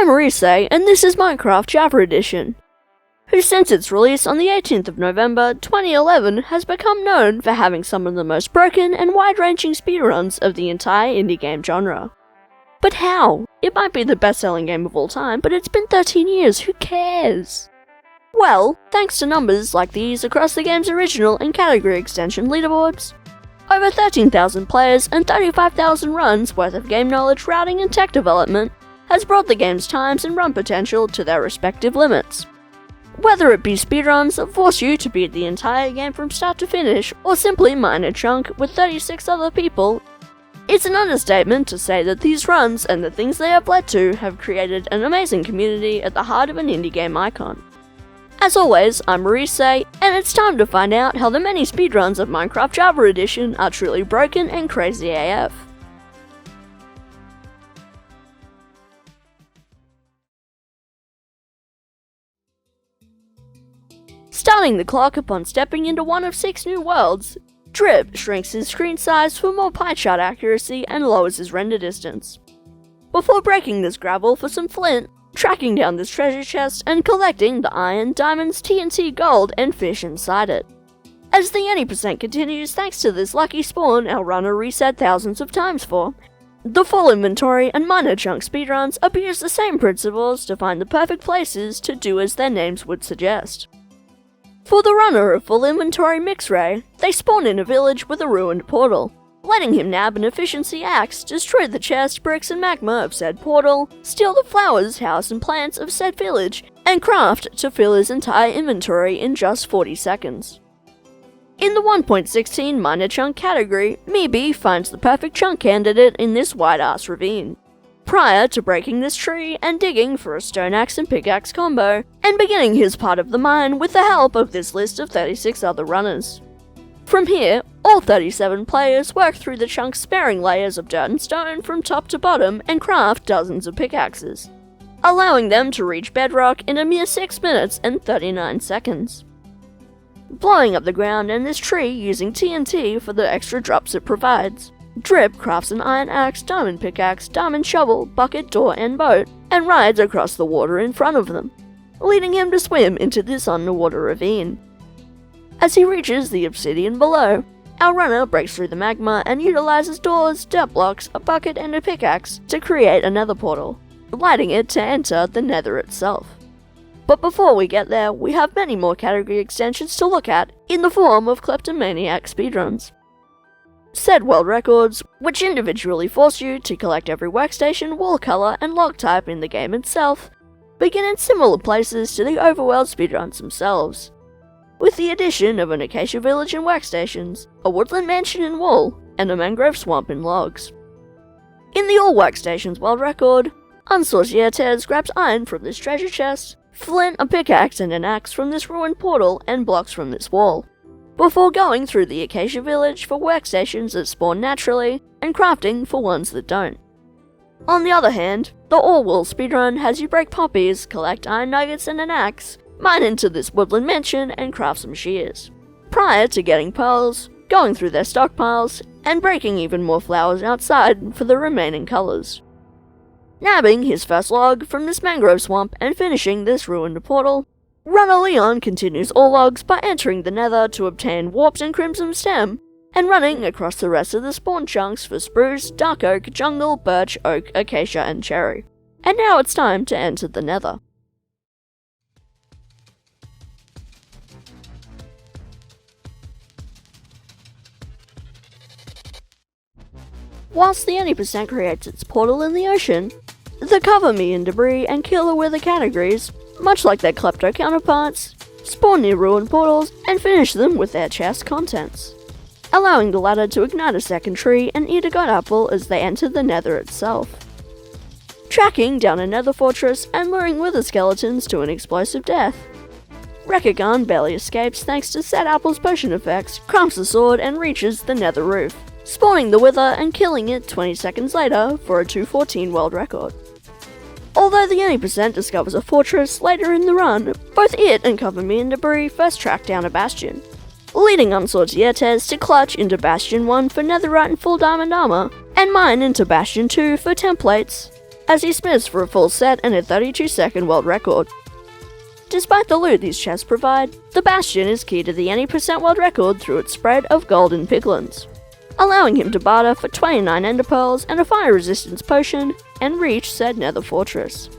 I'm orisaey, and this is Minecraft Java Edition, who since its release on the 18th of November 2011 has become known for having some of the most broken and wide-ranging speedruns of the entire indie game genre. But how? It might be the best-selling game of all time, but it's been 13 years, who cares? Well, thanks to numbers like these across the game's original and category extension leaderboards, over 13,000 players and 35,000 runs worth of game knowledge, routing and tech development has brought the game's times and run potential to their respective limits. Whether it be speedruns that force you to beat the entire game from start to finish, or simply mine a chunk with 36 other people, it's an understatement to say that these runs and the things they have led to have created an amazing community at the heart of an indie game icon. As always, I'm orisaey, and it's time to find out how the many speedruns of Minecraft Java Edition are truly broken and crazy AF. Starting the clock upon stepping into one of 6 new worlds, Drip shrinks his screen size for more pie chart accuracy and lowers his render distance, before breaking this gravel for some flint, tracking down this treasure chest and collecting the iron, diamonds, TNT, gold, and fish inside it. As the any percent continues thanks to this lucky spawn our runner reset thousands of times for, the full inventory and minor chunk speedruns abuse the same principles to find the perfect places to do as their names would suggest. For the runner of full inventory Mixray, they spawn in a village with a ruined portal, letting him nab an efficiency axe, destroy the chest, bricks and magma of said portal, steal the flowers, house and plants of said village, and craft to fill his entire inventory in just 40 seconds. In the 1.16 minor chunk category, meebie finds the perfect chunk candidate in this wide-ass ravine, prior to breaking this tree and digging for a stone axe and pickaxe combo, and beginning his part of the mine with the help of this list of 36 other runners. From here, all 37 players work through the chunk's sparing layers of dirt and stone from top to bottom and craft dozens of pickaxes, allowing them to reach bedrock in a mere 6 minutes and 39 seconds. Blowing up the ground and this tree using TNT for the extra drops it provides, Drip crafts an iron axe, diamond pickaxe, diamond shovel, bucket, door and boat, and rides across the water in front of them, leading him to swim into this underwater ravine. As he reaches the obsidian below, our runner breaks through the magma and utilizes doors, dirt blocks, a bucket and a pickaxe to create a nether portal, lighting it to enter the nether itself. But before we get there, we have many more category extensions to look at in the form of Kleptomaniacs speedruns. Said world records, which individually force you to collect every workstation, wall color and log type in the game itself, begin in similar places to the Overworld speedruns themselves, with the addition of an acacia village in workstations, a woodland mansion in wool, and a mangrove swamp in logs. In the all workstations world record, unsortiertes grabs iron from this treasure chest, flint, a pickaxe and an axe from this ruined portal and blocks from this wall, before going through the acacia village for workstations that spawn naturally, and crafting for ones that don't. On the other hand, the all-wool speedrun has you break poppies, collect iron nuggets and an axe, mine into this woodland mansion and craft some shears, prior to getting pearls, going through their stockpiles, and breaking even more flowers outside for the remaining colours. Nabbing his first log from this mangrove swamp and finishing this ruined portal, runner Leonn continues all logs by entering the nether to obtain warped and crimson stem, and running across the rest of the spawn chunks for spruce, dark oak, jungle, birch, oak, acacia and cherry. And now it's time to enter the nether. Whilst the any percent creates its portal in the ocean, the cover me in debris and killer wither categories, much like their klepto counterparts, spawn near ruined portals and finish them with their chest contents, allowing the latter to ignite a second tree and eat a god apple as they enter the nether itself, tracking down a nether fortress and luring wither skeletons to an explosive death. Rekagan barely escapes thanks to said apple's potion effects, crafts a sword and reaches the nether roof, spawning the wither and killing it 20 seconds later for a 2:14 world record. Although the any percent discovers a fortress later in the run, both it and Cover Me in Debris first track down a bastion, leading unsortiertes to clutch into Bastion 1 for netherite and full diamond armor, and mine into Bastion 2 for templates, as he smiths for a full set and a 32-second world record. Despite the loot these chests provide, the Bastion is key to the any percent world record through its spread of golden piglins, allowing him to barter for 29 ender pearls and a fire resistance potion and reach said Nether fortress.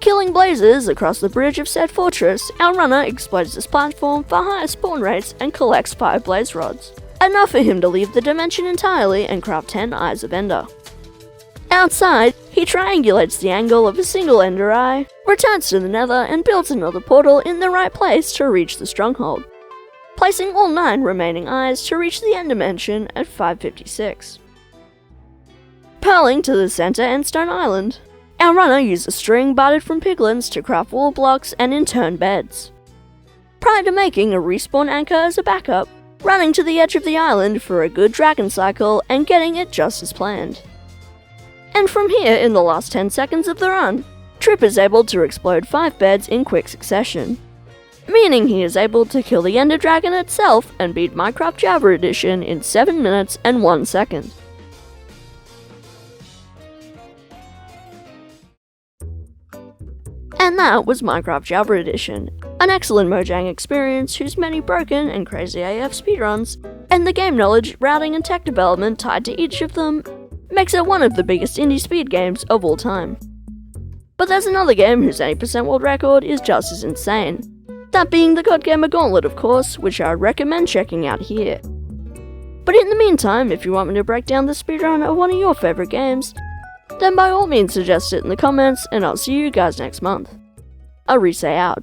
Killing blazes across the bridge of said fortress, our runner exploits this platform for higher spawn rates and collects 5 blaze rods, enough for him to leave the dimension entirely and craft 10 Eyes of Ender. Outside, he triangulates the angle of a single Ender Eye, returns to the Nether and builds another portal in the right place to reach the stronghold, placing all 9 remaining eyes to reach the end dimension at 556. Pearling to the center and Stone Island, our runner uses string bartered from piglins to craft wall blocks and in turn beds, prior to making a respawn anchor as a backup, running to the edge of the island for a good dragon cycle and getting it just as planned. And from here, in the last 10 seconds of the run, Trip is able to explode 5 beds in quick succession, meaning he is able to kill the Ender Dragon itself and beat Minecraft Java Edition in 7 minutes and 1 second. And that was Minecraft Java Edition, an excellent Mojang experience whose many broken and crazy AF speedruns, and the game knowledge, routing and tech development tied to each of them, makes it one of the biggest indie speed games of all time. But there's another game whose 80% world record is just as insane, that being the God Gamer Gauntlet of course, which I would recommend checking out here. But in the meantime, if you want me to break down the speedrun of one of your favourite games, then by all means suggest it in the comments and I'll see you guys next month. Orisaey out.